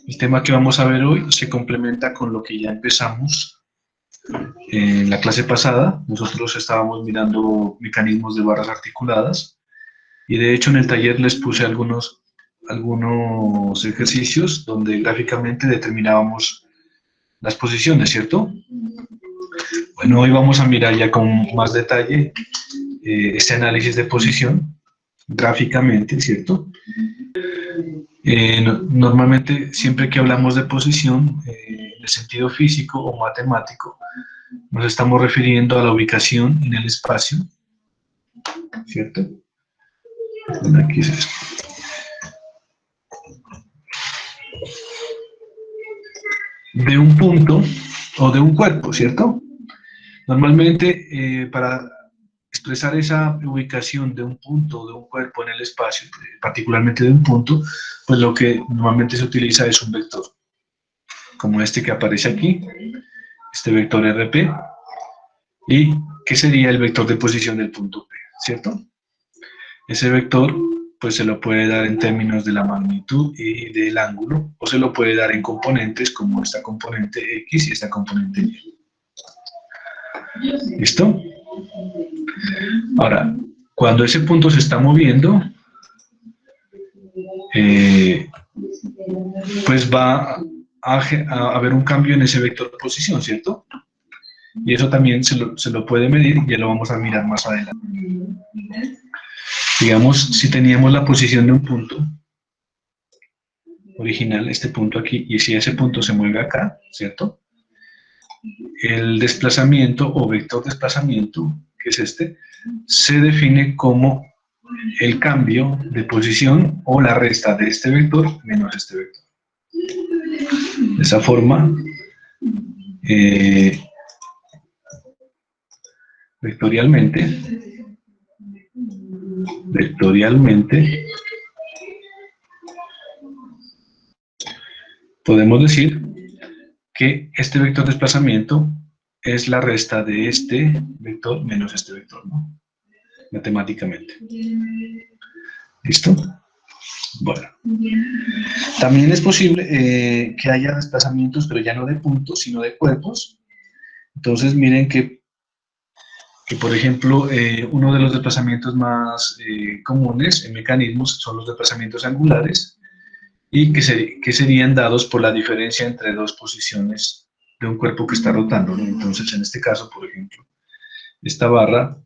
El tema que vamos a ver hoy se complementa con lo que ya empezamos en la clase pasada. Nosotros estábamos mirando mecanismos de barras articuladas y de hecho en el taller les puse algunos ejercicios donde gráficamente determinábamos las posiciones, ¿cierto? Bueno, hoy vamos a mirar ya con más detalle este análisis de posición gráficamente, ¿cierto? Normalmente, siempre que hablamos de posición, en el sentido físico o matemático, nos estamos refiriendo a la ubicación en el espacio, ¿cierto? Aquí es esto. De un punto o de un cuerpo, ¿cierto? Normalmente, para expresar esa ubicación de un punto o de un cuerpo en el espacio, particularmente de un punto, pues lo que normalmente se utiliza es un vector, como este que aparece aquí, este vector RP, y que sería el vector de posición del punto P, ¿cierto? Ese vector, pues se lo puede dar en términos de la magnitud y del ángulo, o se lo puede dar en componentes como esta componente X y esta componente Y. ¿Listo? Ahora, cuando ese punto se está moviendo, pues va a haber un cambio en ese vector de posición, ¿cierto? Y eso también se lo puede medir y ya lo vamos a mirar más adelante. Digamos, si teníamos la posición de un punto original, este punto aquí, y si ese punto se mueve acá, ¿cierto? El desplazamiento o vector desplazamiento, que es este, se define como el cambio de posición o la resta de este vector menos este vector. De esa forma, vectorialmente, podemos decir que este vector de desplazamiento es la resta de este vector menos este vector, ¿no? Matemáticamente. ¿Listo? Bueno. También es posible que haya desplazamientos, pero ya no de puntos, sino de cuerpos. Entonces, miren que por ejemplo, uno de los desplazamientos más comunes en mecanismos son los desplazamientos angulares y que serían dados por la diferencia entre dos posiciones de un cuerpo que está rotando, ¿no? Entonces, en este caso, por ejemplo, esta barra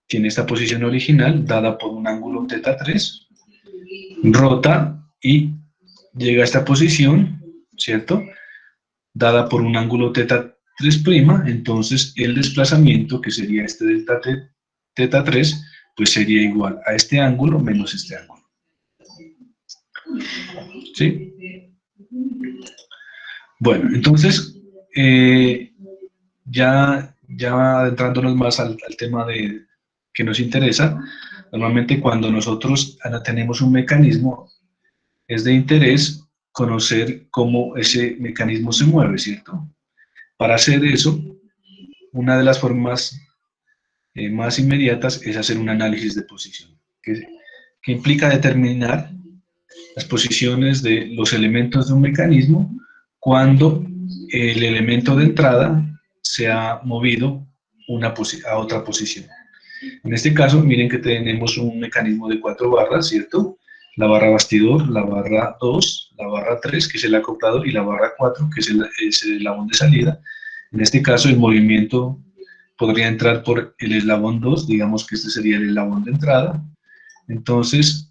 tiene esta posición original dada por un ángulo θ3, rota y llega a esta posición, ¿cierto? Dada por un ángulo θ3', entonces el desplazamiento, que sería este delta θ3, pues sería igual a este ángulo menos este ángulo. ¿Sí? Bueno, entonces, ya adentrándonos más al tema que nos interesa, normalmente cuando nosotros tenemos un mecanismo, es de interés conocer cómo ese mecanismo se mueve, ¿cierto? Para hacer eso, una de las formas más inmediatas es hacer un análisis de posición, que implica determinar las posiciones de los elementos de un mecanismo cuando el elemento de entrada se ha movido a otra posición. En este caso, miren que tenemos un mecanismo de 4 barras, ¿cierto? La barra bastidor, la barra 2, la barra 3, que es el acoplador, y la barra 4, que es el eslabón de salida. En este caso, el movimiento podría entrar por el eslabón 2, digamos que este sería el eslabón de entrada. Entonces,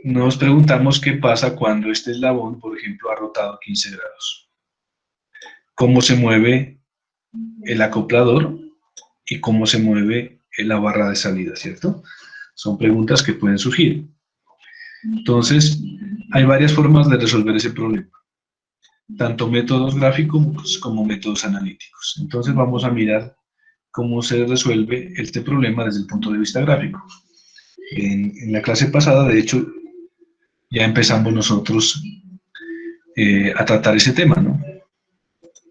nos preguntamos qué pasa cuando este eslabón, por ejemplo, ha rotado 15 grados. ¿Cómo se mueve el acoplador y cómo se mueve la barra de salida, ¿cierto? Son preguntas que pueden surgir. Entonces, hay varias formas de resolver ese problema, tanto métodos gráficos como métodos analíticos. Entonces, vamos a mirar cómo se resuelve este problema desde el punto de vista gráfico. En la clase pasada, de hecho, ya empezamos nosotros a tratar ese tema, ¿no?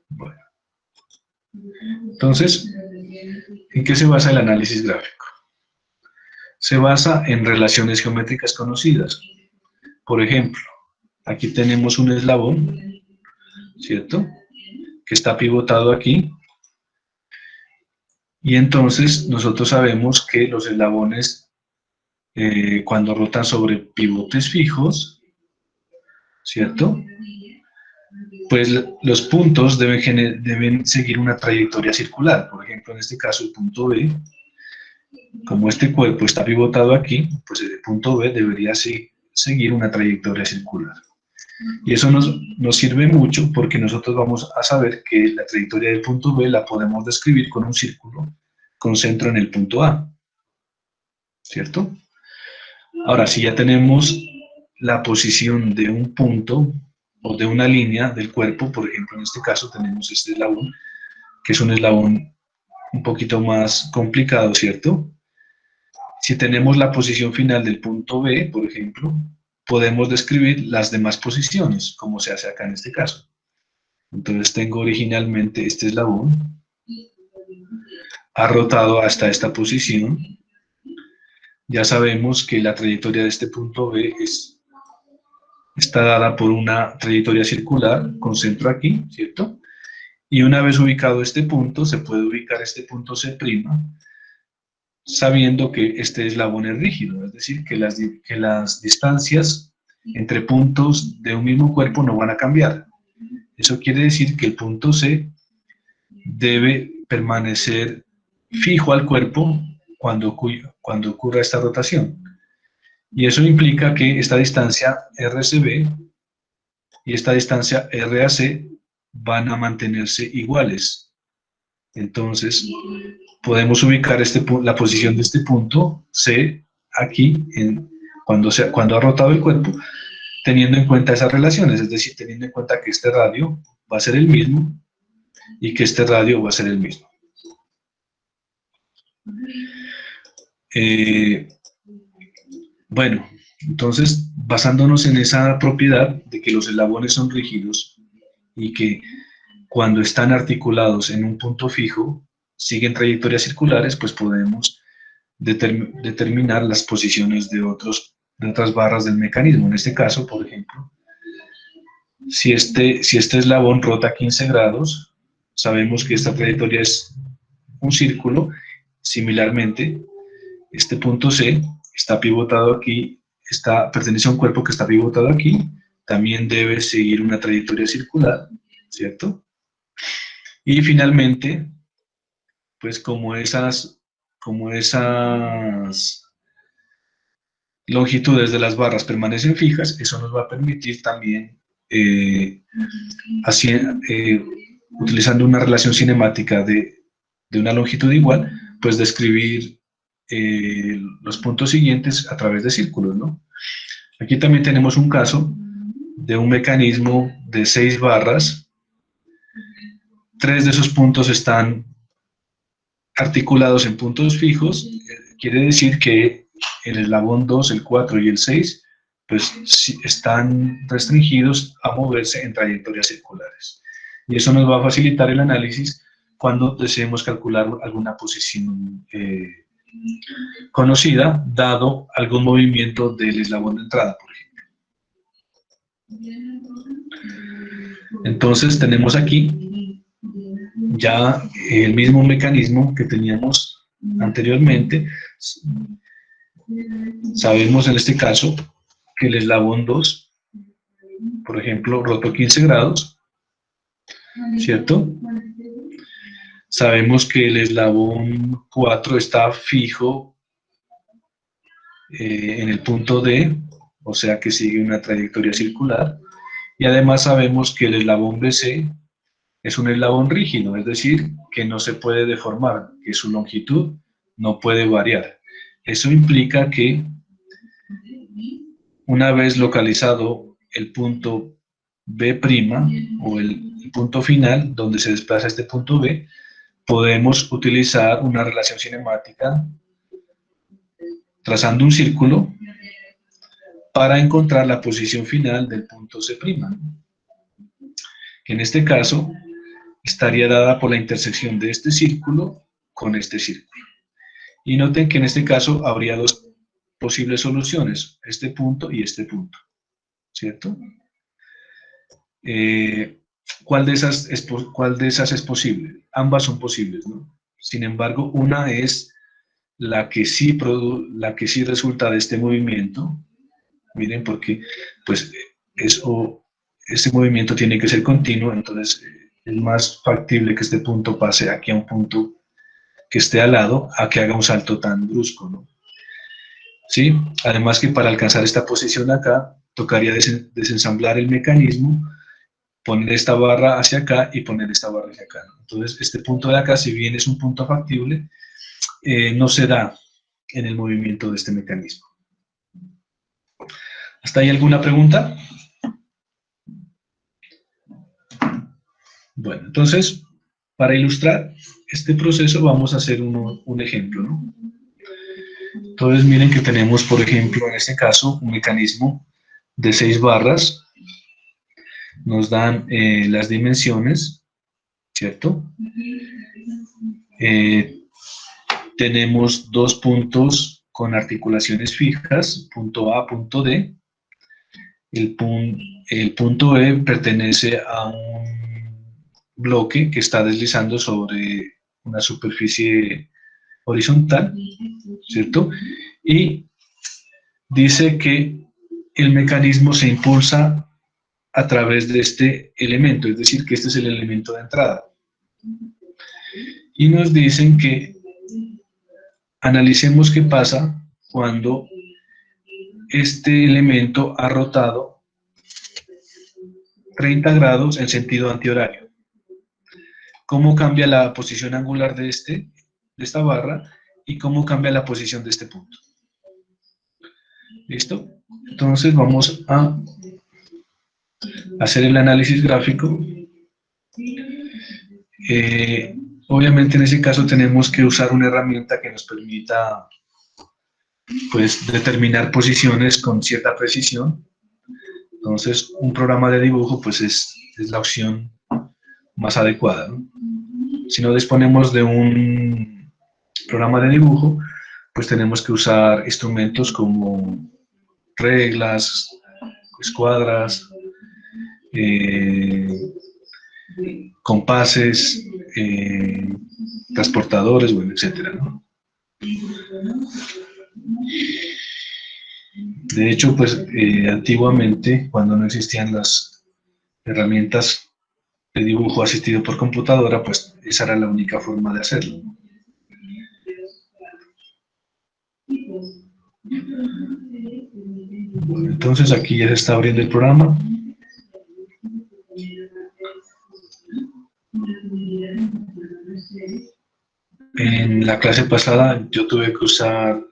Bueno. Entonces, ¿en qué se basa el análisis gráfico? Se basa en relaciones geométricas conocidas. Por ejemplo, Aquí tenemos un eslabón, ¿cierto? Que está pivotado aquí. Y entonces nosotros sabemos que los eslabones, cuando rotan sobre pivotes fijos, ¿cierto? Pues los puntos deben seguir una trayectoria circular. Por ejemplo, en este caso el punto B, como este cuerpo está pivotado aquí, pues el punto B debería seguir una trayectoria circular. Y eso nos sirve mucho porque nosotros vamos a saber que la trayectoria del punto B la podemos describir con un círculo con centro en el punto A, ¿cierto? Ahora, si ya tenemos la posición de un punto o de una línea del cuerpo, por ejemplo, en este caso tenemos este eslabón, que es un eslabón un poquito más complicado, ¿cierto? Si tenemos la posición final del punto B, por ejemplo, podemos describir las demás posiciones, como se hace acá en este caso. Entonces tengo originalmente este eslabón, ha rotado hasta esta posición. Ya sabemos que la trayectoria de este punto B está dada por una trayectoria circular con centro aquí, ¿cierto? Y una vez ubicado este punto, se puede ubicar este punto C', sabiendo que este eslabón es rígido, es decir, que las distancias entre puntos de un mismo cuerpo no van a cambiar. Eso quiere decir que el punto C debe permanecer fijo al cuerpo cuando ocurra esta rotación. Y eso implica que esta distancia RCB y esta distancia RAC van a mantenerse iguales. Entonces, podemos ubicar la posición de este punto C aquí cuando ha rotado el cuerpo, teniendo en cuenta esas relaciones, es decir, teniendo en cuenta que este radio va a ser el mismo y que este radio va a ser el mismo. Bueno, entonces, basándonos en esa propiedad de que los eslabones son rígidos y que cuando están articulados en un punto fijo, siguen trayectorias circulares, pues podemos determinar las posiciones de otras barras del mecanismo. En este caso, por ejemplo, si este eslabón rota 15 grados, sabemos que esta trayectoria es un círculo. Similarmente, este punto C está pivotado aquí, pertenece a un cuerpo que está pivotado aquí, también debe seguir una trayectoria circular, ¿cierto? Y finalmente, pues como esas longitudes de las barras permanecen fijas, eso nos va a permitir también, utilizando una relación cinemática de una longitud igual, pues describir los puntos siguientes a través de círculos, ¿no? Aquí también tenemos un caso de un mecanismo de 6 barras. 3 de esos puntos están articulados en puntos fijos. Quiere decir que el eslabón 2, el 4 y el 6, pues están restringidos a moverse en trayectorias circulares. Y eso nos va a facilitar el análisis cuando deseemos calcular alguna posición conocida, dado algún movimiento del eslabón de entrada, por ejemplo. Entonces tenemos aquí ya el mismo mecanismo que teníamos anteriormente. Sabemos en este caso que el eslabón 2, por ejemplo, rotó 15 grados, ¿cierto? Sabemos que el eslabón 4 está fijo en el punto D, o sea que sigue una trayectoria circular. Y además sabemos que el eslabón BC es un eslabón rígido, es decir, que no se puede deformar, que su longitud no puede variar. Eso implica que una vez localizado el punto B' o el punto final donde se desplaza este punto B, podemos utilizar una relación cinemática trazando un círculo para encontrar la posición final del punto C', que en este caso estaría dada por la intersección de este círculo con este círculo. Y noten que en este caso habría dos posibles soluciones, este punto y este punto, ¿cierto? ¿cuál de esas es posible? Ambas son posibles, ¿no? Sin embargo, una es la que sí resulta de este movimiento. Miren, porque pues este movimiento tiene que ser continuo, entonces es más factible que este punto pase aquí a un punto que esté al lado, a que haga un salto tan brusco, ¿no? ¿Sí? Además que para alcanzar esta posición acá, tocaría desensamblar el mecanismo, poner esta barra hacia acá y poner esta barra hacia acá, ¿no? Entonces, este punto de acá, si bien es un punto factible, no se da en el movimiento de este mecanismo. ¿Hasta ahí alguna pregunta? Bueno, entonces, para ilustrar este proceso vamos a hacer un ejemplo, ¿no? Entonces, miren que tenemos, por ejemplo, en este caso, un mecanismo de 6 barras. Nos dan las dimensiones, ¿cierto? Tenemos 2 puntos con articulaciones fijas, punto A, punto D. El punto E pertenece a un bloque que está deslizando sobre una superficie horizontal, ¿cierto? Y dice que el mecanismo se impulsa a través de este elemento, es decir, que este es el elemento de entrada. Y nos dicen que analicemos qué pasa cuando este elemento ha rotado 30 grados en sentido antihorario. ¿Cómo cambia la posición angular de esta barra y cómo cambia la posición de este punto? ¿Listo? Entonces vamos a hacer el análisis gráfico. Obviamente en ese caso tenemos que usar una herramienta que nos permita pues determinar posiciones con cierta precisión. Entonces un programa de dibujo pues es la opción más adecuada, ¿no? Si no disponemos de un programa de dibujo, pues tenemos que usar instrumentos como reglas, escuadras, compases, transportadores, bueno, etcétera, ¿no? De hecho, pues antiguamente, cuando no existían las herramientas de dibujo asistido por computadora, pues esa era la única forma de hacerlo. Bueno, entonces aquí ya se está abriendo el programa. En la clase pasada yo tuve que usar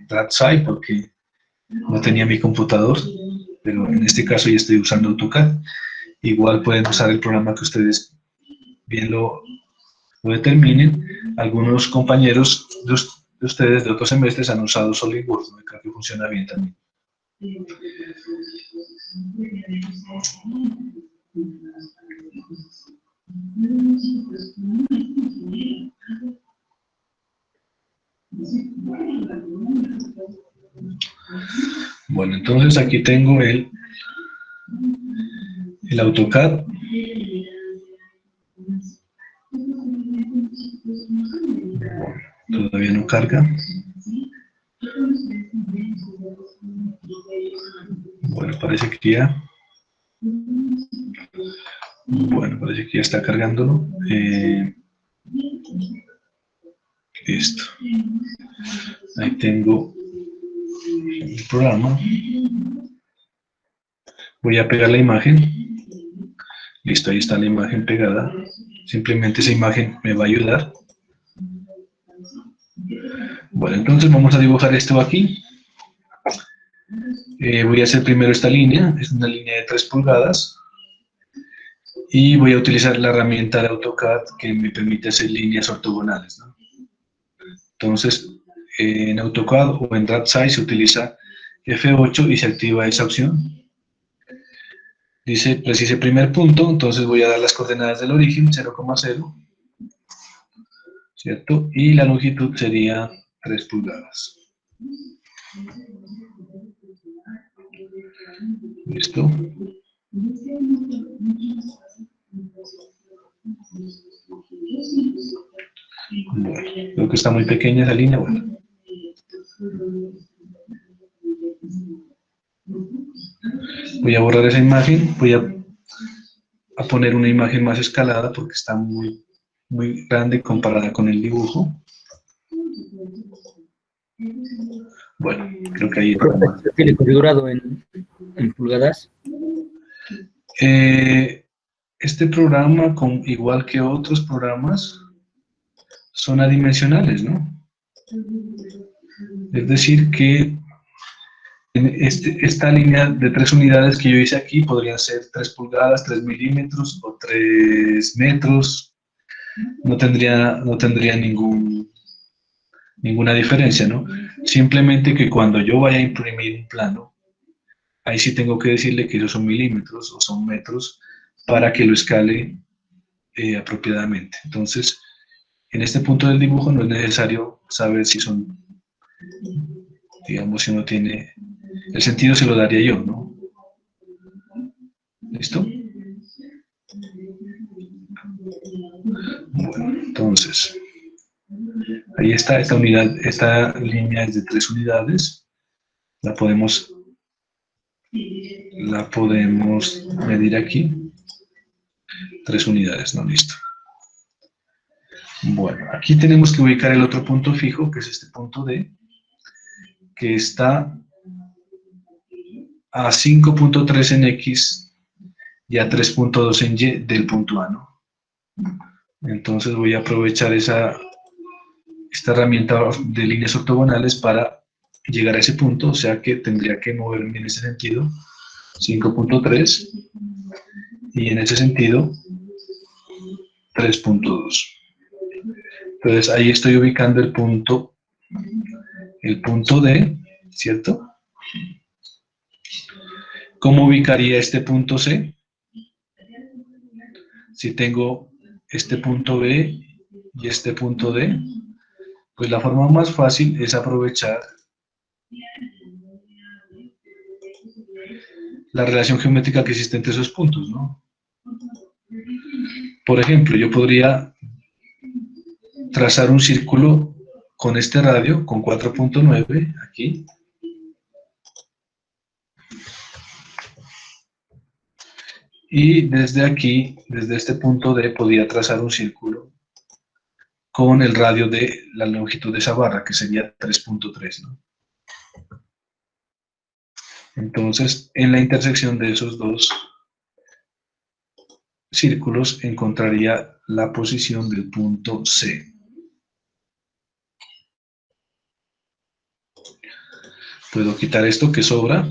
DraftSci porque no tenía mi computador, pero en este caso ya estoy usando AutoCAD. Igual pueden usar el programa que ustedes bien lo determinen. Algunos compañeros de ustedes de otros semestres han usado SolidWorks, ¿no? Creo que funciona bien también. Bueno, entonces aquí tengo el AutoCAD. Todavía no carga. Bueno, parece que ya. Bueno, parece que ya está cargándolo. Listo. Ahí tengo el programa. Voy a pegar la imagen. Listo, ahí está la imagen pegada. Simplemente esa imagen me va a ayudar. Bueno, entonces vamos a dibujar esto aquí. Voy a hacer primero esta línea. Es una línea de 3 pulgadas. Y voy a utilizar la herramienta de AutoCAD que me permite hacer líneas ortogonales, ¿no? Entonces, en AutoCAD o en DraftSci se utiliza F8 y se activa esa opción. Dice, precise primer punto, entonces voy a dar las coordenadas del origen, 0,0, ¿cierto? Y la longitud sería 3 pulgadas. ¿Listo? Bueno, creo que está muy pequeña esa línea. Bueno, voy a borrar esa imagen, voy a poner una imagen más escalada porque está muy grande comparada con el dibujo. Bueno, creo que ahí está más. ¿Lo tiene configurado en pulgadas? Este programa, igual que otros programas, son adimensionales, ¿no? Es decir, que esta línea de 3 unidades que yo hice aquí podrían ser 3 pulgadas, 3 milímetros o 3 metros. No tendría ninguna diferencia, ¿no? Simplemente que cuando yo vaya a imprimir un plano, ahí sí tengo que decirle que esos son milímetros o son metros para que lo escale apropiadamente. Entonces, en este punto del dibujo no es necesario saber si son, digamos, si uno tiene, el sentido se lo daría yo, ¿no? ¿Listo? Bueno, entonces, ahí está, esta línea es de 3 unidades, la podemos medir aquí, 3 unidades, ¿no? Listo. Bueno, aquí tenemos que ubicar el otro punto fijo, que es este punto D, que está a 5.3 en X y a 3.2 en Y del punto A, ¿no? Entonces voy a aprovechar esta herramienta de líneas ortogonales para llegar a ese punto, o sea que tendría que moverme en ese sentido, 5.3, y en ese sentido, 3.2. Entonces ahí estoy ubicando el punto D, ¿cierto? ¿Cómo ubicaría este punto C? Si tengo este punto B y este punto D, pues la forma más fácil es aprovechar la relación geométrica que existe entre esos puntos, ¿no? Por ejemplo, yo podría trazar un círculo con este radio, con 4.9, aquí, y desde aquí, desde este punto D, podría trazar un círculo con el radio de la longitud de esa barra, que sería 3.3, ¿no? Entonces, en la intersección de esos dos círculos encontraría la posición del punto C. Puedo quitar esto que sobra,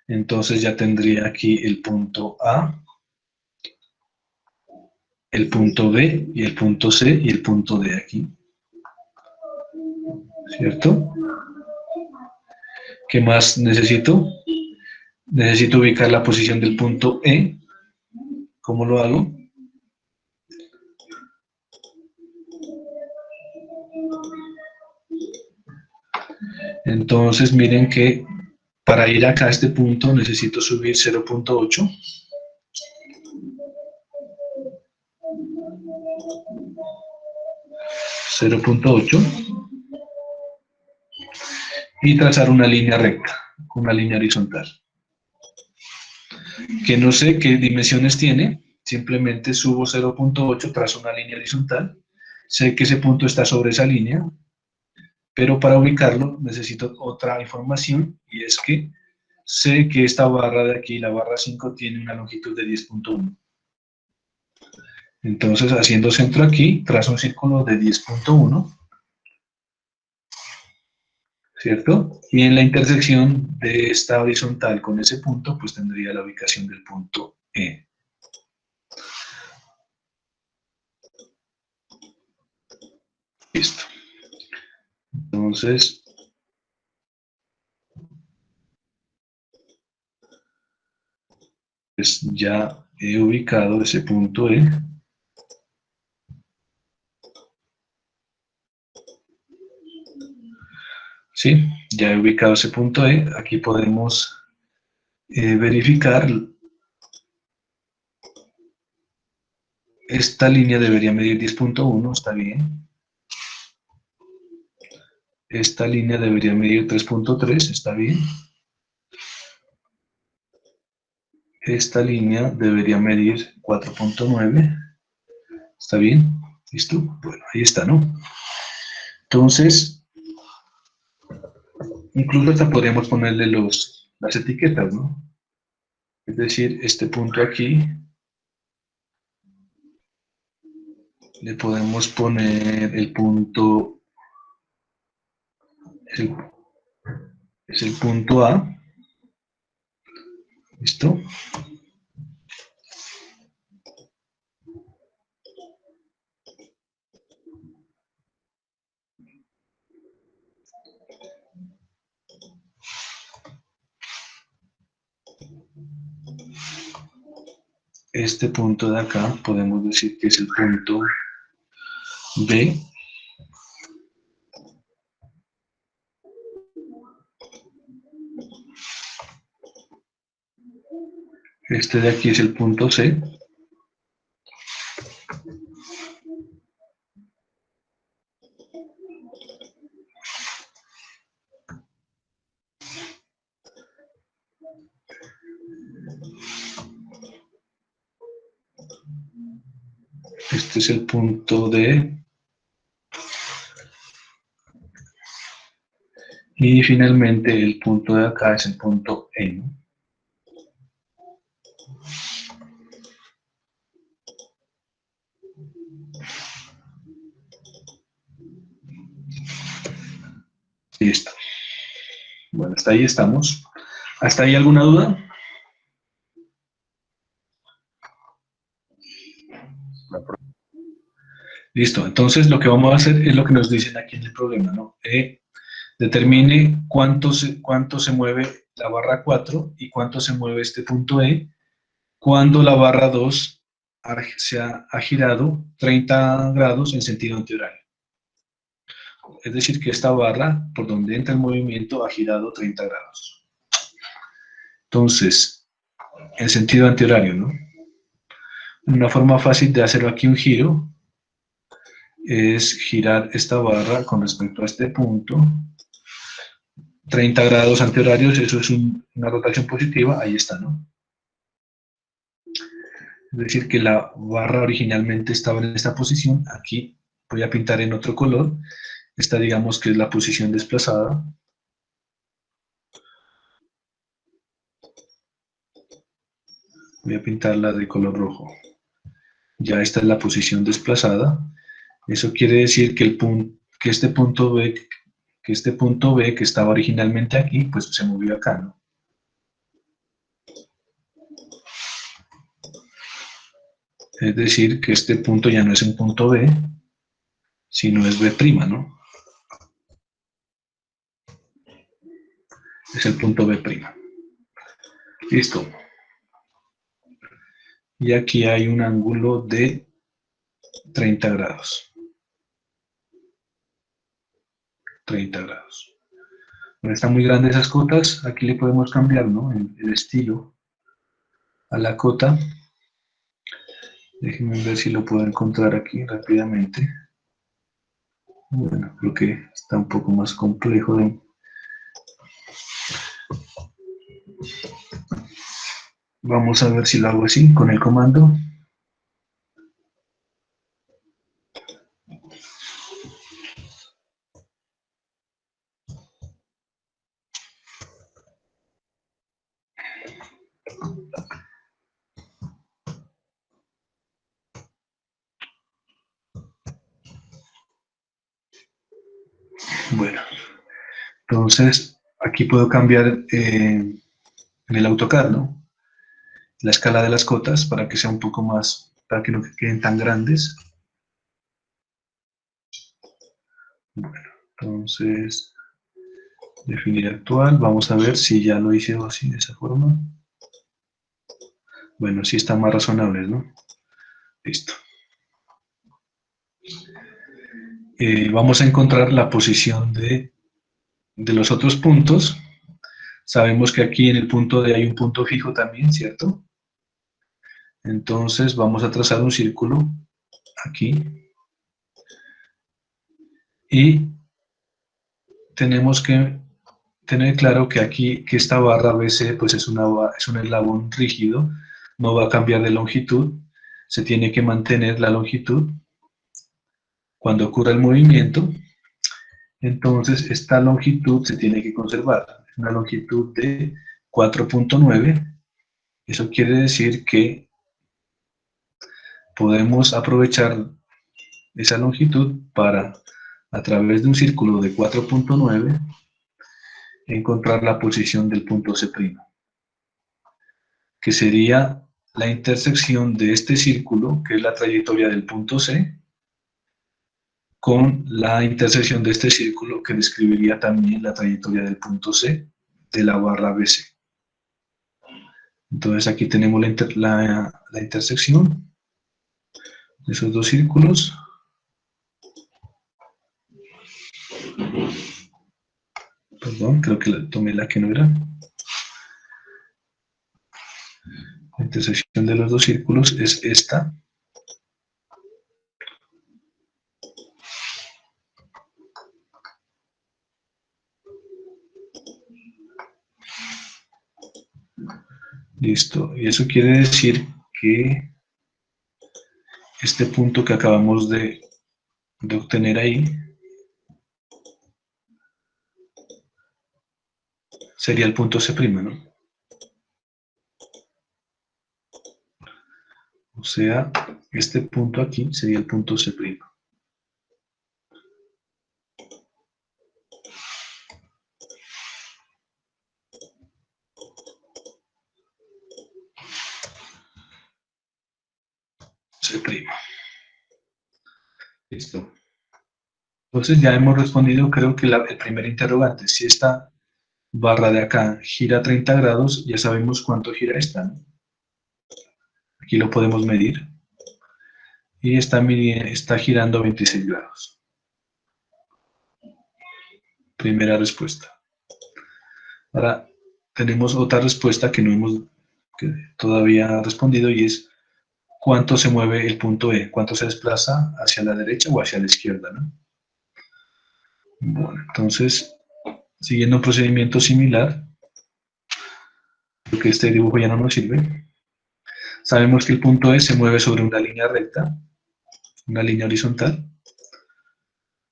entonces ya tendría aquí el punto A, el punto B y el punto C y el punto D aquí, ¿cierto? ¿Qué más necesito? Necesito ubicar la posición del punto E. ¿Cómo lo hago? Entonces miren que para ir acá a este punto necesito subir 0.8. Y trazar una línea recta, una línea horizontal. Que no sé qué dimensiones tiene, simplemente subo 0.8, trazo una línea horizontal, sé que ese punto está sobre esa línea, pero para ubicarlo necesito otra información, y es que sé que esta barra de aquí, la barra 5, tiene una longitud de 10.1. Entonces, haciendo centro aquí, trazo un círculo de 10.1, ¿cierto? Y en la intersección de esta horizontal con ese punto, pues tendría la ubicación del punto E. Listo. Entonces, pues ya he ubicado ese punto E. Sí, ya he ubicado ese punto E. Aquí podemos verificar esta línea debería medir 10.1, está bien. Esta línea debería medir 3.3, está bien. Esta línea debería medir 4.9, está bien. ¿Listo? Bueno, ahí está, ¿no? Entonces, incluso hasta podríamos ponerle las etiquetas, ¿no? Es decir, este punto aquí, le podemos poner el punto, es el punto A, ¿listo? Este punto de acá podemos decir que es el punto B. Este de aquí es el punto C. Este es el punto D. Y finalmente el punto de acá es el punto E, ¿no? Listo. Bueno, hasta ahí estamos. ¿Hasta ahí alguna duda? Listo. Entonces lo que vamos a hacer es lo que nos dicen aquí en el problema, ¿no? Determine cuánto se mueve la barra 4 y cuánto se mueve este punto E cuando la barra 2 se ha girado 30 grados en sentido antihorario. Es decir, que esta barra, por donde entra el movimiento, ha girado 30 grados. Entonces, en sentido antihorario, ¿no? Una forma fácil de hacer aquí un giro es girar esta barra con respecto a este punto. 30 grados antihorarios, eso es una rotación positiva, ahí está, ¿no? Es decir, que la barra originalmente estaba en esta posición, aquí voy a pintar en otro color, esta digamos que es la posición desplazada. Voy a pintarla de color rojo. Ya esta es la posición desplazada. Eso quiere decir que, este punto B, que estaba originalmente aquí, pues se movió acá, ¿no? Es decir, que este punto ya no es un punto B, sino es B', ¿no? Es el punto B'. Listo. Y aquí hay un ángulo de 30 grados. 30 grados. Bueno, están muy grandes esas cotas, aquí le podemos cambiar, ¿no? El estilo a la cota. Déjenme ver si lo puedo encontrar aquí rápidamente. Bueno, creo que está un poco más complejo de... Vamos a ver si lo hago así, con el comando. Bueno, entonces aquí puedo cambiar en el AutoCAD, ¿no? La escala de las cotas para que sea un poco más, para que no queden tan grandes. Bueno, entonces, definir actual, vamos a ver si ya lo hice así de esa forma. Bueno, sí están más razonables, ¿no? Listo. Vamos a encontrar la posición de los otros puntos. Sabemos que aquí en el punto D hay un punto fijo también, ¿cierto? Entonces vamos a trazar un círculo aquí y tenemos que tener claro que aquí, que esta barra BC pues es un eslabón rígido, no va a cambiar de longitud, se tiene que mantener la longitud cuando ocurra el movimiento. Entonces esta longitud se tiene que conservar, una longitud de 4.9. Eso quiere decir que podemos aprovechar esa longitud para, a través de un círculo de 4.9, encontrar la posición del punto C', que sería la intersección de este círculo, que es la trayectoria del punto C, con la intersección de este círculo, que describiría también la trayectoria del punto C de la barra BC. Entonces aquí tenemos la intersección de esos dos círculos. Perdón, creo que tomé la que no era. La intersección de los dos círculos es esta. Listo. Y eso quiere decir que este punto que acabamos de obtener ahí sería el punto C', ¿no? O sea, este punto aquí sería el punto C'. C'. Listo. Entonces ya hemos respondido, creo que el primer interrogante. Si esta barra de acá gira 30 grados, ya sabemos cuánto gira esta, ¿no? Aquí lo podemos medir. Y está girando 26 grados. Primera respuesta. Ahora tenemos otra respuesta que no hemos todavía respondido, y es cuánto se mueve el punto E, cuánto se desplaza hacia la derecha o hacia la izquierda, ¿no? Bueno, entonces, siguiendo un procedimiento similar, porque este dibujo ya no nos sirve, sabemos que el punto E se mueve sobre una línea recta, una línea horizontal.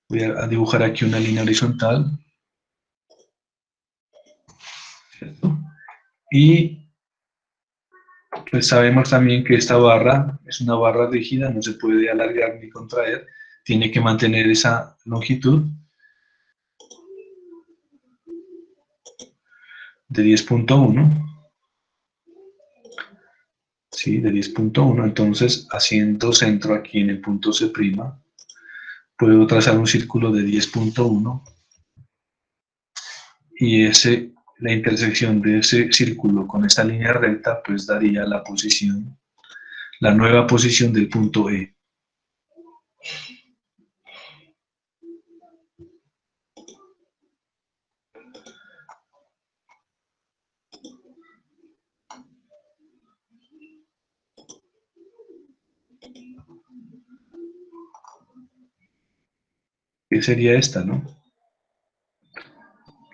Voy a dibujar aquí una línea horizontal, ¿cierto? Y pues sabemos también que esta barra es una barra rígida, no se puede alargar ni contraer, tiene que mantener esa longitud de 10.1, ¿sí? De 10.1, entonces haciendo centro aquí en el punto C', puedo trazar un círculo de 10.1 y la intersección de ese círculo con esta línea recta pues daría la posición, la nueva posición del punto E. ¿Qué sería esta, no?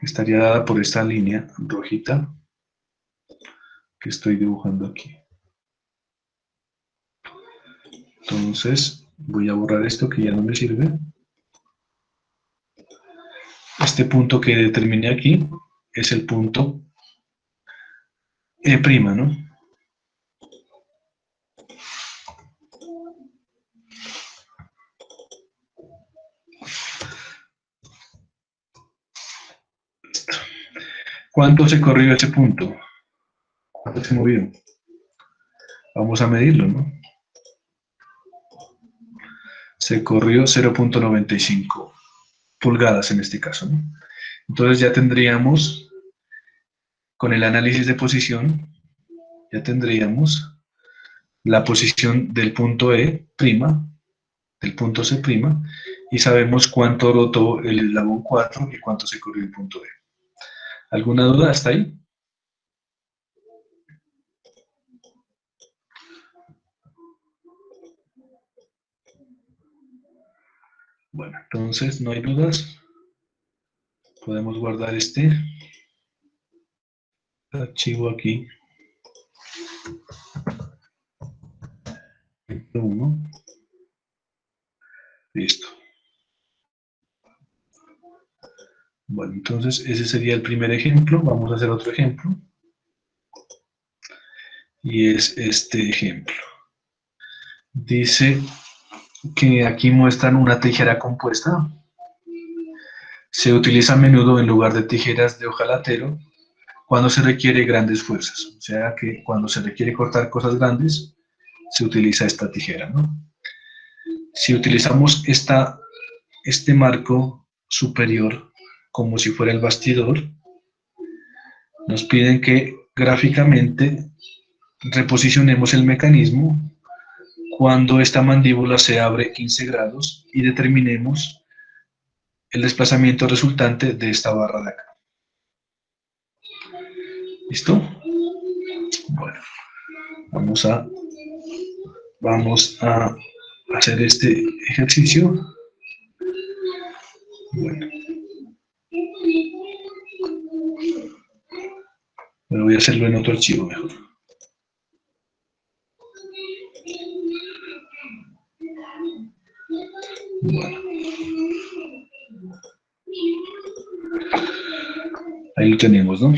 Estaría dada por esta línea rojita que estoy dibujando aquí. Entonces voy a borrar esto que ya no me sirve. Este punto que determiné aquí es el punto E', ¿no? ¿Cuánto se corrió ese punto? ¿Cuánto se movió? Vamos a medirlo, ¿no? Se corrió 0.95 pulgadas en este caso, ¿no? Entonces ya tendríamos, con el análisis de posición, ya tendríamos la posición del punto E', del punto C', y sabemos cuánto rotó el eslabón 4 y cuánto se corrió el punto E. ¿Alguna duda hasta ahí? Bueno, entonces no hay dudas. Podemos guardar este archivo aquí. Ejemplo 1. Listo. Bueno, entonces ese sería el primer ejemplo. Vamos a hacer otro ejemplo. Y es este ejemplo. Dice que aquí muestran una tijera compuesta. Se utiliza a menudo en lugar de tijeras de hojalatero cuando se requiere grandes fuerzas. O sea que cuando se requiere cortar cosas grandes, se utiliza esta tijera, ¿no? Si utilizamos este marco superior como si fuera el bastidor, nos piden que gráficamente reposicionemos el mecanismo cuando esta mandíbula se abre 15 grados y determinemos el desplazamiento resultante de esta barra de acá. ¿Listo? Bueno, vamos a hacer este ejercicio. Bueno. Pero voy a hacerlo en otro archivo mejor. Bueno. Ahí lo tenemos, ¿no?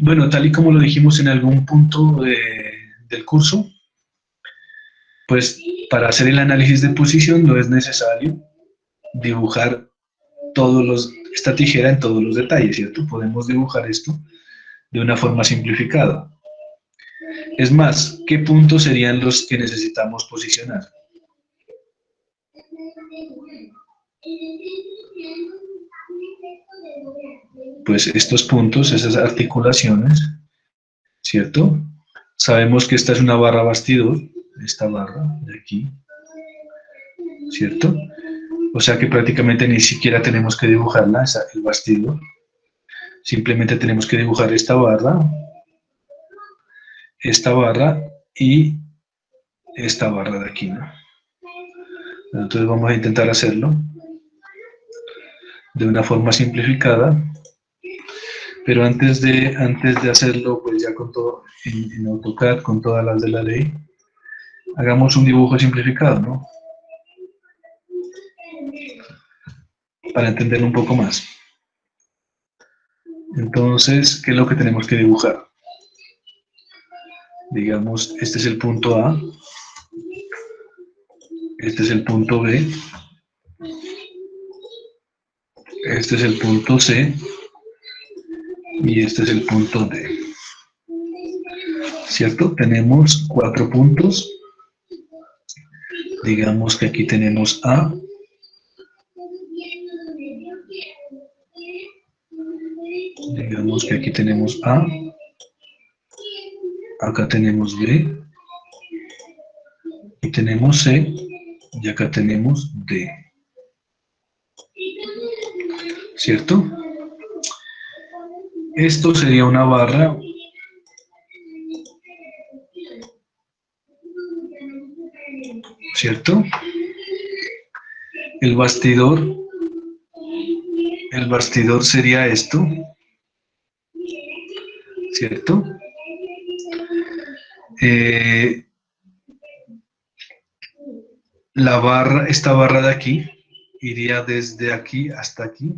Bueno, tal y como lo dijimos en algún punto del curso, pues para hacer el análisis de posición no es necesario dibujar esta tijera en todos los detalles, ¿cierto? Podemos dibujar esto de una forma simplificada. Es más, ¿qué puntos serían los que necesitamos posicionar? Pues estos puntos, esas articulaciones, ¿cierto? Sabemos que esta es una barra bastidor, esta barra de aquí, ¿cierto? O sea que prácticamente ni siquiera tenemos que dibujarla, el bastidor. Simplemente tenemos que dibujar esta barra y esta barra de aquí, ¿no? Entonces vamos a intentar hacerlo de una forma simplificada, pero antes de hacerlo, pues ya con todo en AutoCAD, con todas las de la ley, hagamos un dibujo simplificado, ¿no? Para entenderlo un poco más. Entonces, ¿qué es lo que tenemos que dibujar? Digamos, este es el punto A, este es el punto B, este es el punto C y este es el punto D. ¿Cierto? Tenemos 4 puntos. Digamos que aquí tenemos A. Digamos que aquí tenemos A. Acá tenemos B. Y tenemos C. Y acá tenemos D. ¿Cierto? Esto sería una barra. ¿Cierto? El bastidor sería esto. ¿Cierto? Esta barra de aquí, iría desde aquí hasta aquí.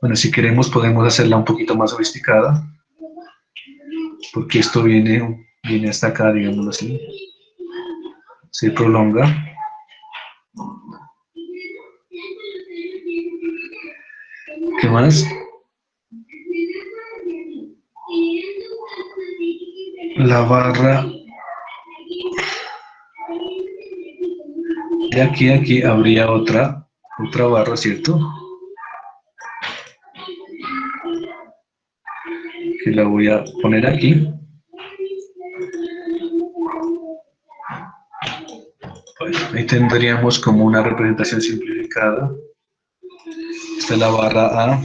Bueno, si queremos podemos hacerla un poquito más sofisticada, porque esto viene hasta acá, digámoslo así. Se prolonga. ¿Qué más? La barra de aquí habría otra barra, ¿cierto? Que la voy a poner aquí. Bueno, ahí tendríamos como una representación simplificada. Esta es la barra A,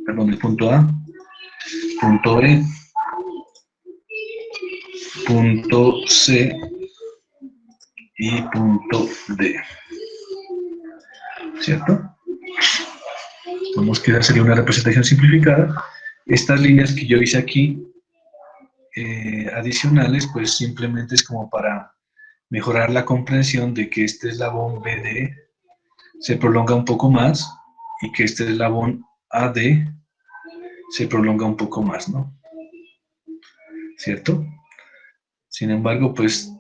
perdón, el punto A. punto B, punto C y punto D, ¿cierto? Vamos que esa sería una representación simplificada. Estas líneas que yo hice aquí, adicionales, pues simplemente es como para mejorar la comprensión de que este eslabón BD se prolonga un poco más y que este eslabón AD se prolonga un poco más, ¿no? ¿Cierto? Sin embargo, pues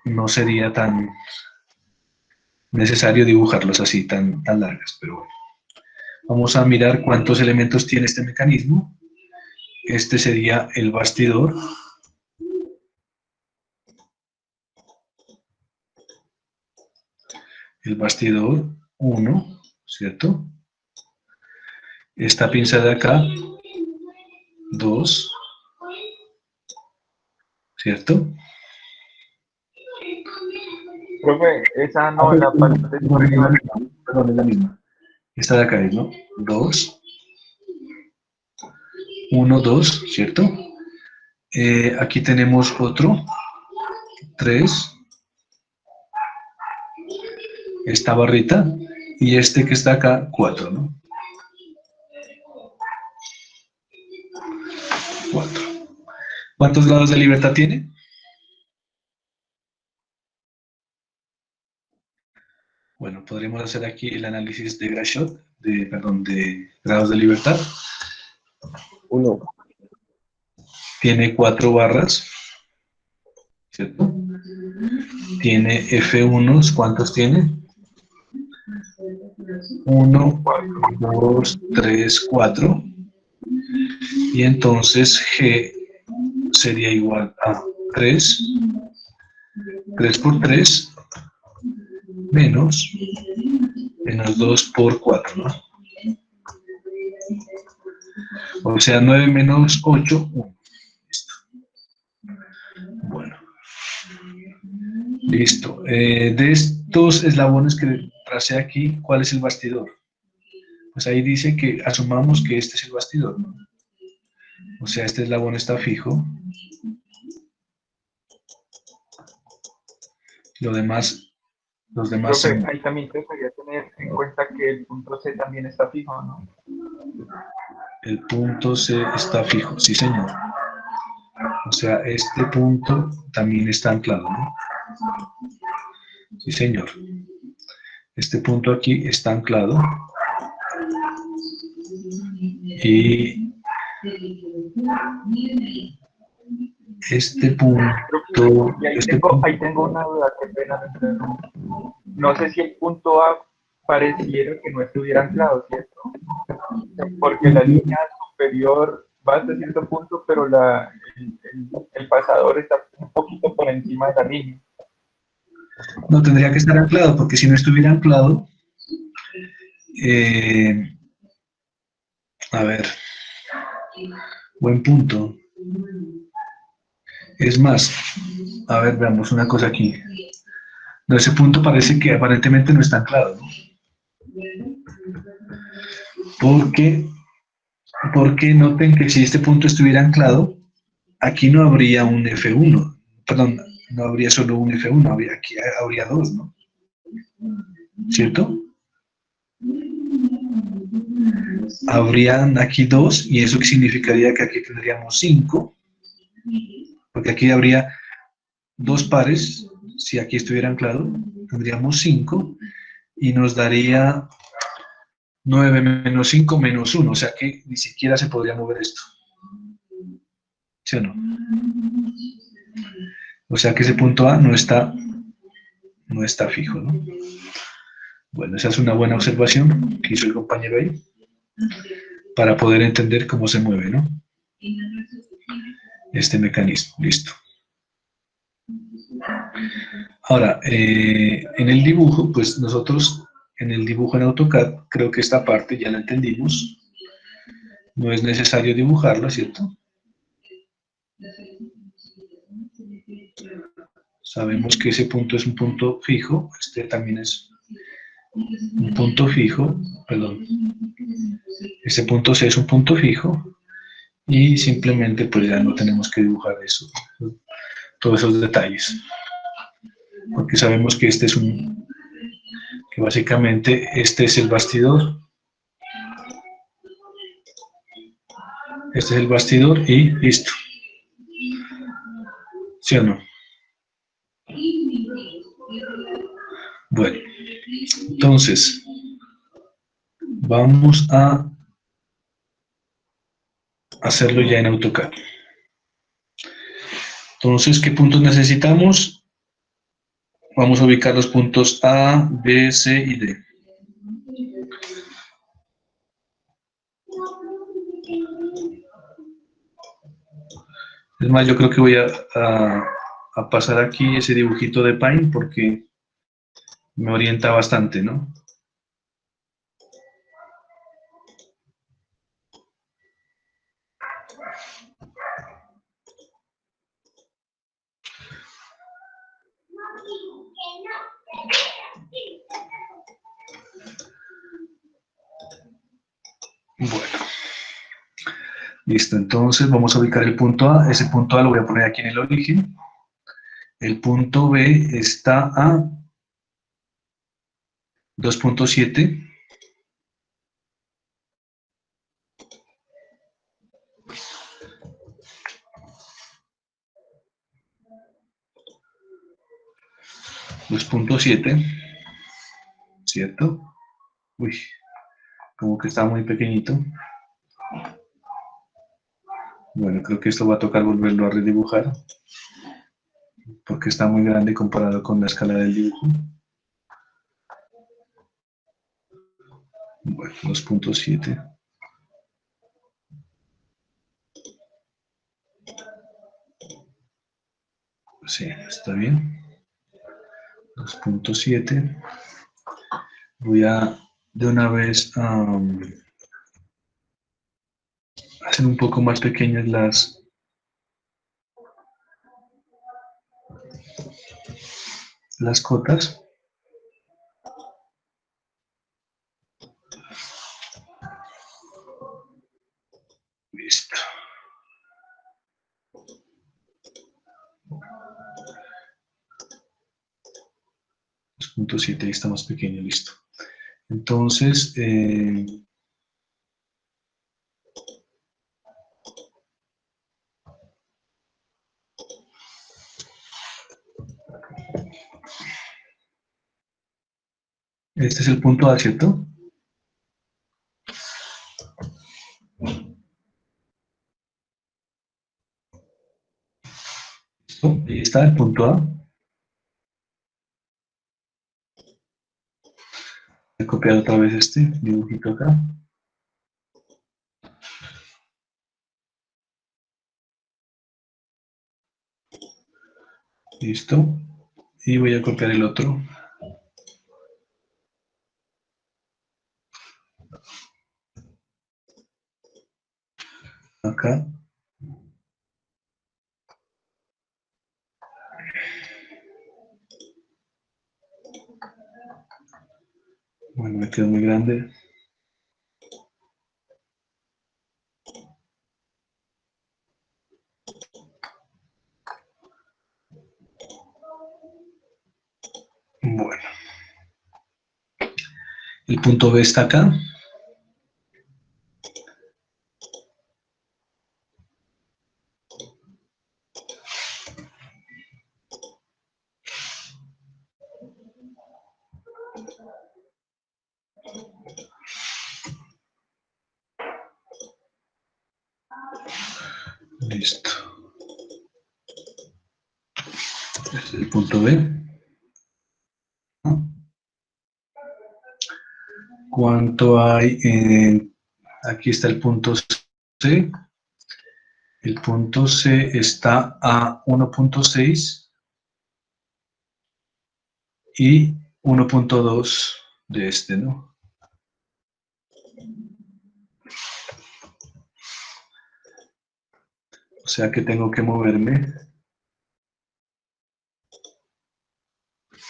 no sería tan necesario dibujarlos así tan largas, pero bueno. Vamos a mirar cuántos elementos tiene este mecanismo. Este sería el bastidor. El bastidor 1, ¿cierto? Esta pinza de acá, 2, ¿cierto? Profe, esa no, la parte superior. Perdón, es la misma. Esta de acá es, ¿no? 2, 1, 2, ¿cierto? Aquí tenemos otro, 3, esta barrita, y este que está acá, 4, ¿no? 4. ¿Cuántos grados de libertad tiene? Bueno, podríamos hacer aquí el análisis de Grashot, de grados de libertad. 1. Tiene 4 barras, ¿cierto? Tiene F1, ¿cuántos tiene? 1, 2, 3, 4. Y entonces G sería igual a 3. 3 por 3 menos 2 por 4, ¿no? O sea, 9 menos 8, 1. Listo. Bueno. Listo. De estos eslabones que tracé aquí, ¿cuál es el bastidor? Pues ahí dice que asumamos que este es el bastidor, ¿no? O sea, este eslabón está fijo. Los demás Profe, ahí también te debería tener en cuenta que el punto C también está fijo, ¿no? El punto C está fijo, sí señor. O sea, este punto también está anclado, ¿no? Sí señor. Este punto aquí está anclado. Y este punto... Y ahí tengo una duda, qué pena. No sé si el punto A pareciera que no estuviera anclado, ¿cierto? Porque la línea superior va hasta cierto punto, pero el pasador está un poquito por encima de la línea. No, tendría que estar anclado, porque si no estuviera anclado, a ver, buen punto. Es más, a ver, veamos una cosa aquí. No, ese punto parece que aparentemente no está anclado, ¿no? Porque noten que si este punto estuviera anclado, aquí no habría un F1, perdón, no habría solo un F1, aquí habría 2, ¿no? ¿Cierto? Habrían aquí 2, y eso significaría que aquí tendríamos 5, porque aquí habría 2 pares, si aquí estuviera anclado, tendríamos 5, y nos daría 9 menos 5 menos 1, o sea que ni siquiera se podría mover esto. ¿Sí o no? O sea que ese punto A no está fijo, ¿no? Bueno, esa es una buena observación que hizo el compañero ahí, para poder entender cómo se mueve, ¿no? Este mecanismo, listo. Ahora, en el dibujo, pues nosotros, en el dibujo en AutoCAD, creo que esta parte ya la entendimos. No es necesario dibujarla, ¿cierto? Sabemos que ese punto es un punto fijo, este también es un punto fijo, perdón. Este punto C es un punto fijo, y simplemente pues ya no tenemos que dibujar eso, todos esos detalles, porque sabemos que que básicamente este es el bastidor, este es el bastidor y listo, ¿sí o no? Bueno, entonces vamos a hacerlo ya en AutoCAD. Entonces, ¿qué puntos necesitamos? Vamos a ubicar los puntos A, B, C y D. Es más, yo creo que voy a pasar aquí ese dibujito de Paint porque me orienta bastante, ¿no? Bueno, listo. Entonces vamos a ubicar el punto A. Ese punto A lo voy a poner aquí en el origen. El punto B está a 2.7. ¿Cierto? Uy, como que está muy pequeñito. Bueno, creo que esto va a tocar volverlo a redibujar porque está muy grande comparado con la escala del dibujo. Bueno, 2.7. Sí, está bien. 2.7. Voy a de una vez hacer un poco más pequeñas las cotas. Listo. 2.7, ahí está más pequeño, listo. Entonces, este es el punto A, ¿cierto? Listo, ahí está el punto A. Voy a copiar otra vez este dibujito acá. Listo. Y voy a copiar el otro. Acá. Bueno, me quedó muy grande. Bueno. El punto B está acá. Listo. Este es el punto B. ¿Cuánto hay aquí está el punto C? El punto C está a 1.6 y 1.2 de este, ¿no? O sea que tengo que moverme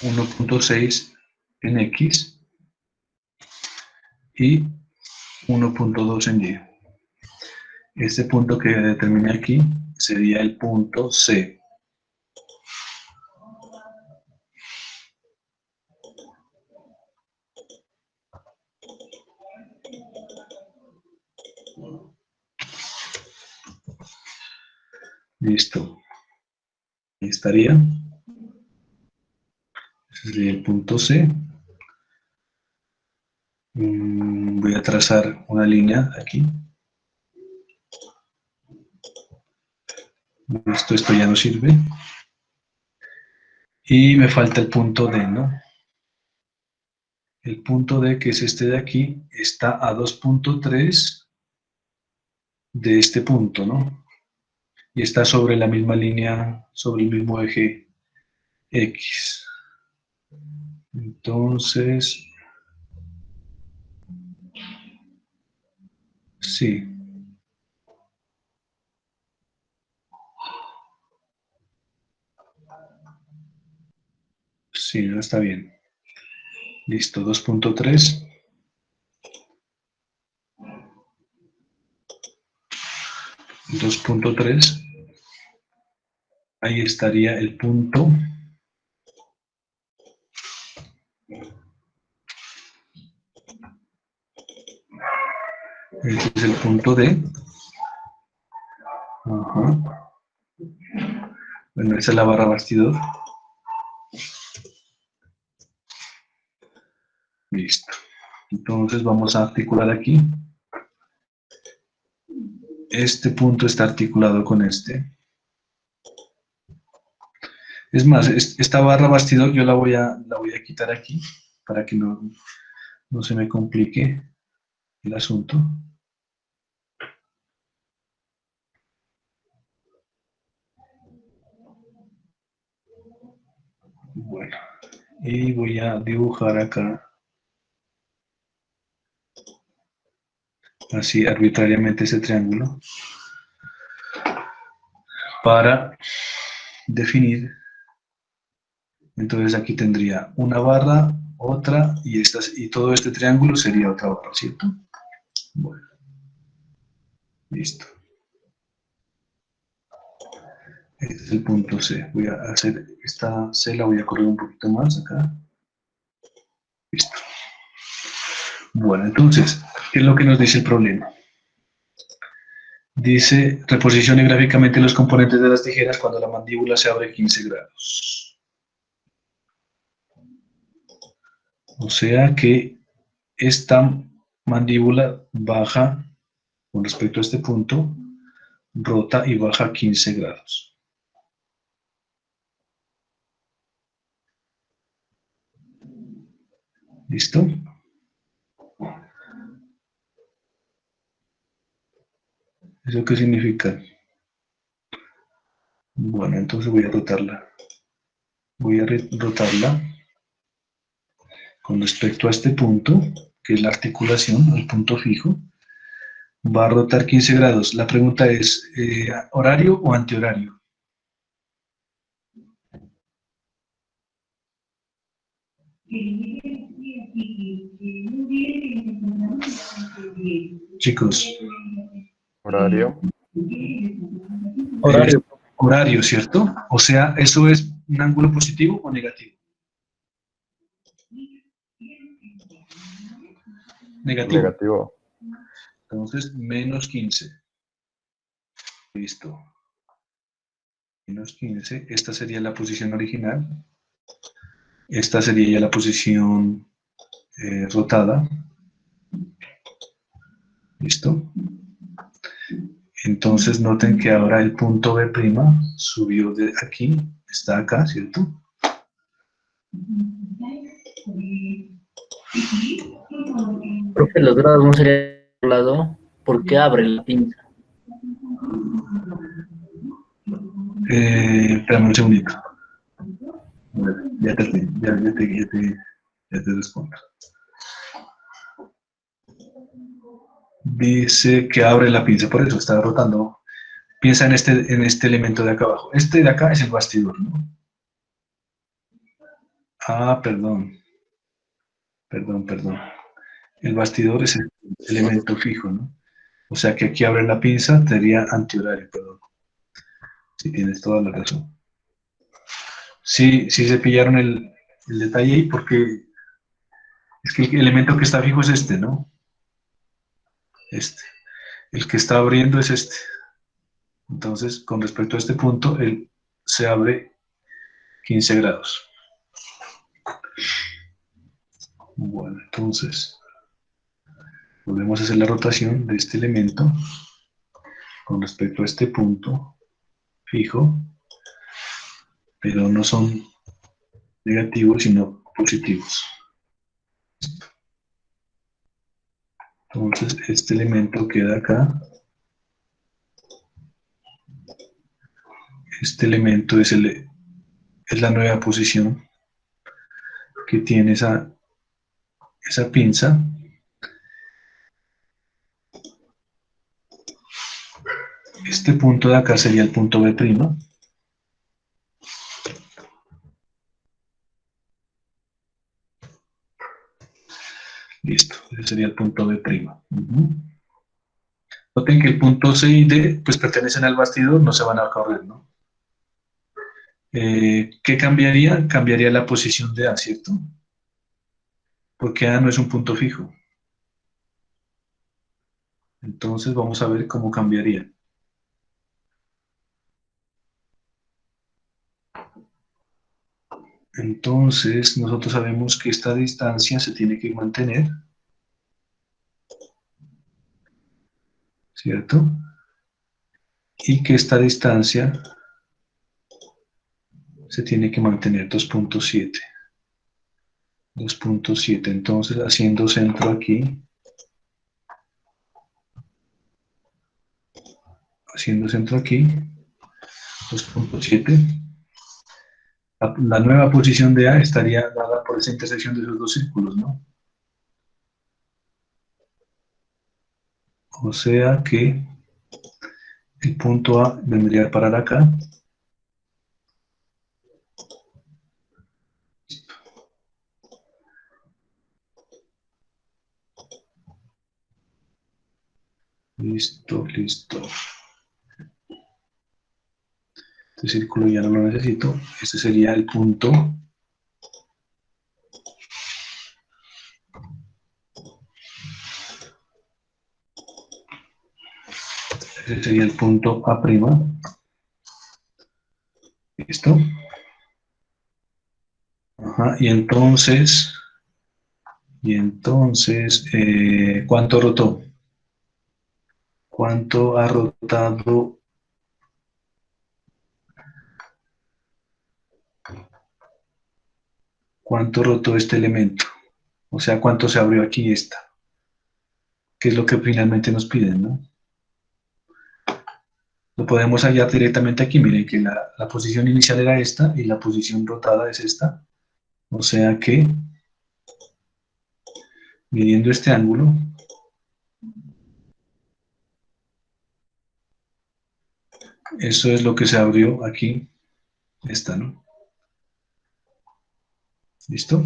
1.6 en X y 1.2 en Y. Este punto que determiné aquí sería el punto C. Listo. Ahí estaría. Ese sería el punto C. Voy a trazar una línea aquí. Listo, esto ya no sirve. Y me falta el punto D, ¿no? El punto D, que es este de aquí, está a 2.3 de este punto, ¿no? Y está sobre la misma línea, sobre el mismo eje X. Entonces, sí. Sí, no está bien. Listo, 2.3. 2.3. Ahí estaría el punto. Este es el punto D. Ajá. Bueno, esa es la barra bastidor. Listo. Entonces vamos a articular aquí. Este punto está articulado con este. Es más, esta barra bastidor yo la voy a quitar aquí para que no se me complique el asunto. Bueno, y voy a dibujar acá, así arbitrariamente ese triángulo, para definir. Entonces aquí tendría una barra, otra, y todo este triángulo sería otra barra, ¿cierto? Bueno, listo. Este es el punto C. Voy a hacer esta C, la voy a correr un poquito más acá. Listo. Bueno, entonces, ¿qué es lo que nos dice el problema? Dice, reposicione gráficamente los componentes de las tijeras cuando la mandíbula se abre 15 grados. O sea que esta mandíbula baja con respecto a este punto, rota y baja 15 grados. ¿Listo? ¿Eso qué significa? Bueno, entonces voy a rotarla. Voy a rotarla con respecto a este punto, que es la articulación, el punto fijo. Va a rotar 15 grados. La pregunta es, ¿horario o antihorario? Chicos, Horario. Horario. Horario, ¿cierto? O sea, ¿eso es un ángulo positivo o negativo? Negativo. Negativo. Entonces, menos 15. Listo. Menos 15. Esta sería la posición original. Esta sería ya la posición rotada. ¿Listo? Entonces noten que ahora el punto B' subió de aquí, está acá, ¿cierto? Profe, los grados no serían por un lado, porque abre la pinza. Espérame un segundito. Bueno, ya te respondo. Dice que abre la pinza, por eso está rotando. Piensa en este elemento de acá abajo. Este de acá es el bastidor, ¿no? Ah, perdón. Perdón. El bastidor es el elemento fijo, ¿no? O sea que aquí abre la pinza, sería antihorario, perdón. Sí, tienes toda la razón. Sí, sí se pillaron el detalle ahí porque es que el elemento que está fijo es este, ¿no? Este. El que está abriendo es este. Entonces, con respecto a este punto, él se abre 15 grados. Bueno, entonces, volvemos a hacer la rotación de este elemento con respecto a este punto fijo, pero no son negativos, sino positivos. Entonces, este elemento queda acá. Este elemento es la nueva posición que tiene esa pinza. Este punto de acá sería el punto B'. Listo, ese sería el punto B'. Noten que el punto C y D pues pertenecen al bastidor, no se van a correr, ¿no? ¿Qué cambiaría? Cambiaría la posición de A, ¿cierto? Porque A no es un punto fijo. Entonces vamos a ver cómo cambiaría. Entonces nosotros sabemos que esta distancia se tiene que mantener, ¿cierto? Y que esta distancia se tiene que mantener 2.7. 2.7. Entonces haciendo centro aquí, haciendo centro aquí, 2.7. La nueva posición de A estaría dada por esa intersección de esos dos círculos, ¿no? O sea que el punto A vendría a parar acá. Listo, listo. Este círculo ya no lo necesito. Este sería el punto. Ese sería el punto A'. ¿Listo? Ajá, y entonces, ¿cuánto rotó? ¿Cuánto ha rotado? ¿Cuánto rotó este elemento? O sea, ¿cuánto se abrió aquí esta? ¿Qué es lo que finalmente nos piden, no? Lo podemos hallar directamente aquí. Miren que la posición inicial era esta y la posición rotada es esta. O sea que, midiendo este ángulo, eso es lo que se abrió aquí, esta, ¿no? ¿Listo?